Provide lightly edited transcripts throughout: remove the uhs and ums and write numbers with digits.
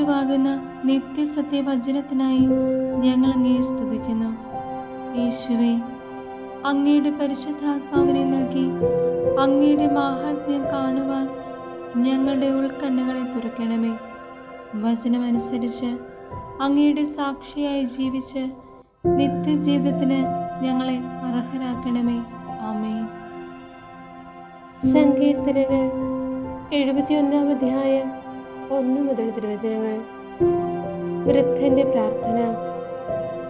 യേശുവാകുന്ന നിത്യസത്യവചനത്തിനായി ഞങ്ങൾ അങ്ങയെ സ്തുതിക്കുന്നു. യേശുവേ, അങ്ങയുടെ പരിശുദ്ധാത്മാവിനെ നൽകി അങ്ങയുടെ മാഹാത്മ്യം കാണുവാൻ ഞങ്ങളുടെ ഉൾക്കണ്ണുകളെ തുറക്കണമേ. വചനമനുസരിച്ച് അങ്ങയുടെ സാക്ഷിയായി ജീവിച്ച് നിത്യജീവിതത്തിന് ഞങ്ങളെ അർഹരാക്കണമേ. ആമേൻ. സങ്കീർത്തനങ്ങൾ 71 അധ്യായം 1 മുതൽ തിരുവചനങ്ങൾ. വൃദ്ധന്റെ പ്രാർത്ഥന.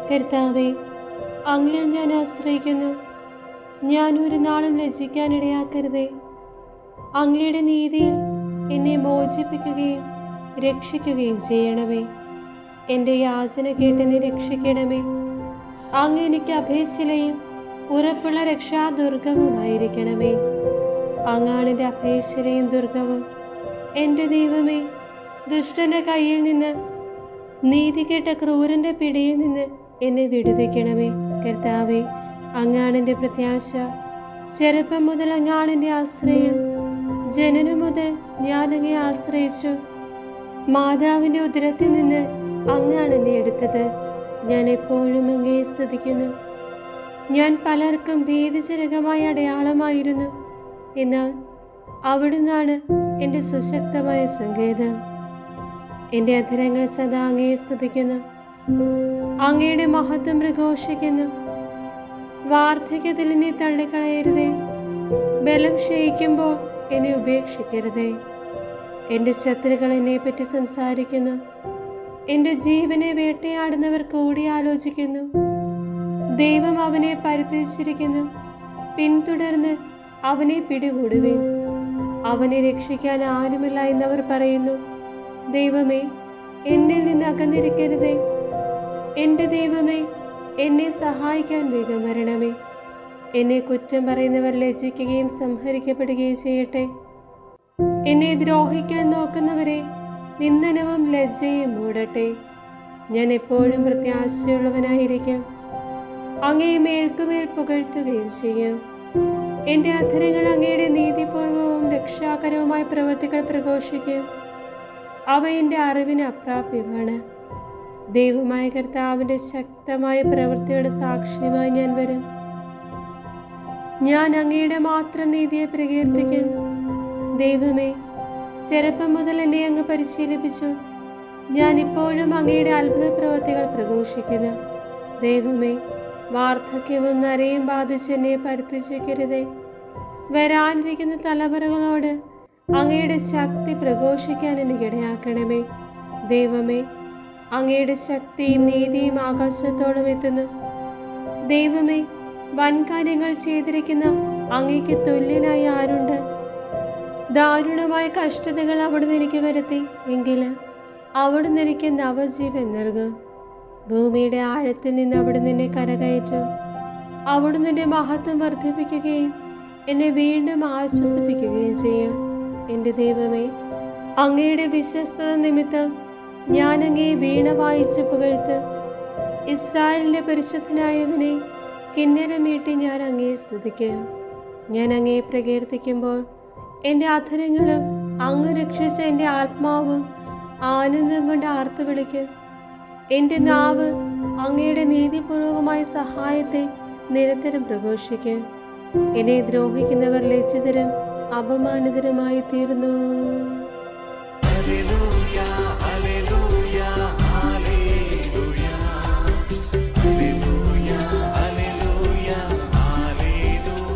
കർത്താവേ, അങ്ങയിൽ ഞാൻ ആശ്രയിക്കുന്നു. ഞാൻ ഒരു നാളും ലജ്ജിക്കാനിടയാക്കരുതേ. അങ്ങയുടെ നീതിയിൽ എന്നെ മോചിപ്പിക്കുകയും രക്ഷിക്കുകയും ചെയ്യണമേ. എൻ്റെ യാചന കേട്ടെന്നെ രക്ഷിക്കണമേ. അങ്ങ് എനിക്ക് അഭയശിലയും ഉറപ്പുള്ള രക്ഷാദുർഗവുമായിരിക്കണമേ. അങ്ങാണ് എൻ്റെ അഭയശിലയും ദുർഗവും. എൻ്റെ ദൈവമേ, ദുഷ്ടന്റെ കയ്യിൽ നിന്ന്, നീതികെട്ട ക്രൂരന്റെ പിടിയിൽ നിന്ന് എന്നെ വിടുവിക്കണമേ. കർത്താവേ, അങ്ങാണ് എൻ്റെ പ്രത്യാശ. ചെറുപ്പം മുതൽ അങ്ങാണ് എൻ്റെ ആശ്രയം. ജനനം മുതൽ ഞാൻ അങ്ങയെ ആശ്രയിച്ചു. മാതാവിൻ്റെ ഉദരത്തിൽ നിന്ന് അങ്ങാണ് എന്നെ എടുത്തത്. ഞാൻ എപ്പോഴും അങ്ങയെ സ്തുതിക്കുന്നു. ഞാൻ പലർക്കും ഭീതിജനകമായ അടയാളമായിരുന്നു. എന്നാൽ അവിടുന്നാണ് എൻ്റെ സുശക്തമായ സങ്കേതം. എൻ്റെ അധരങ്ങൾ സദാ അങ്ങയെ സ്തുതിക്കുന്നു. അങ്ങയുടെ മഹത്വം പ്രഘോഷിക്കുന്നു. വാർദ്ധക്യത്തിൽ എന്നെ തള്ളിക്കളയരുതേ. ബലം ക്ഷയിക്കുമ്പോൾ എന്നെ ഉപേക്ഷിക്കരുതേ. എൻ്റെ ശത്രുക്കൾ എന്നെ പറ്റി സംസാരിക്കുന്നു. എൻ്റെ ജീവനെ വേട്ടയാടുന്നവർ കൂടിയാലോചിക്കുന്നു. ദൈവം അവനെ പരിത്യജിച്ചിരിക്കുന്നു. പിന്തുടർന്ന് അവനെ പിടികൂടുവിൻ. അവനെ രക്ഷിക്കാൻ ആരുമില്ല എന്നവർ പറയുന്നു. ദൈവമേ, എന്നിൽ നിന്ന് അകന്നിരിക്കരുതേ. എൻ്റെ ദൈവമേ, എന്നെ സഹായിക്കാൻ വേഗം വരണമേ. എന്നെ കുറ്റം പറയുന്നവർ ലജ്ജിക്കുകയും സംഹരിക്കപ്പെടുകയും ചെയ്യട്ടെ. എന്നെ ദ്രോഹിക്കാൻ നോക്കുന്നവരെ നിന്ദനവും ലജ്ജയും മൂടട്ടെ. ഞാൻ എപ്പോഴും പ്രത്യാശയുള്ളവനായിരിക്കും. അങ്ങയെ മേൽക്കുമേൽ പുകഴ്ത്തുകയും ചെയ്യും. എൻ്റെ അധരങ്ങൾ അങ്ങയുടെ നീതിപൂർവവും രക്ഷാകരവുമായ പ്രവൃത്തികൾ പ്രഘോഷിക്കും. അവ എൻ്റെ അറിവിന് അപ്രാപ്യമാണ്. ദൈവമായ കർത്താവിൻ്റെ ശക്തമായ പ്രവൃത്തിയുടെ സാക്ഷ്യമായി ഞാൻ വരും. ഞാൻ അങ്ങയുടെ മാത്രം നീതിയെ പ്രകീർത്തിക്കും. ദൈവമേ, ചെറുപ്പം മുതൽ എന്നെ അങ്ങ് പരിശീലിപ്പിച്ചു. ഞാൻ ഇപ്പോഴും അങ്ങയുടെ അത്ഭുത പ്രവൃത്തികൾ പ്രഘോഷിക്കുന്നു. ദൈവമേ, വാർദ്ധക്യവും നരയും ബാധിച്ച് എന്നെ പരിത്യജിക്കരുതേ. വരാനിരിക്കുന്ന തലമുറകളോട് അങ്ങയുടെ ശക്തി പ്രഘോഷിക്കാൻ എനിക്കിടയാക്കണമേ. ദൈവമേ, അങ്ങയുടെ ശക്തിയും നീതിയും ആകാശത്തോളം എത്തുന്നു. ദൈവമേ, വൻകാര്യങ്ങൾ ചെയ്തിരിക്കുന്ന അങ്ങയ്ക്ക് തുല്യനായി ആരുണ്ട്? ദാരുണമായ കഷ്ടതകൾ അവിടുന്ന് എനിക്ക് വരുത്തി, എങ്കിലും അവിടുന്ന് എനിക്ക് നവജീവൻ നൽകും. ഭൂമിയുടെ ആഴത്തിൽ നിന്ന് അവിടുന്ന് എന്നെ കരകയറ്റും. അവിടുന്ന് എൻ്റെ മഹത്വം വർദ്ധിപ്പിക്കുകയും എന്നെ വീണ്ടും ആശ്വസിപ്പിക്കുകയും ചെയ്യും. എൻ്റെ ദൈവമേ, അങ്ങയുടെ വിശ്വസ്തത നിമിത്തം ഞാൻ അങ്ങയെ വീണ വായിച്ച് പുകഴ്ത്തും. ഇസ്രായേലിൻ്റെ പരിശുദ്ധനായവനെ കിന്നരമീട്ടി ഞാൻ അങ്ങയെ സ്തുതിക്കും. ഞാൻ അങ്ങയെ പ്രകീർത്തിക്കുമ്പോൾ എൻ്റെ അധരങ്ങളും അങ്ങ് രക്ഷിച്ച എൻ്റെ ആത്മാവും ആനന്ദം കൊണ്ട് ആർത്തു വിളിക്കും. എൻ്റെ നാവ് അങ്ങയുടെ നീതിപൂർവകമായ സഹായത്തെ നിരന്തരം പ്രഘോഷിക്കും. എന്നെ ദ്രോഹിക്കുന്നവർ ലജ്ജിതരും അപമാനിതരുമായി തീർന്നു.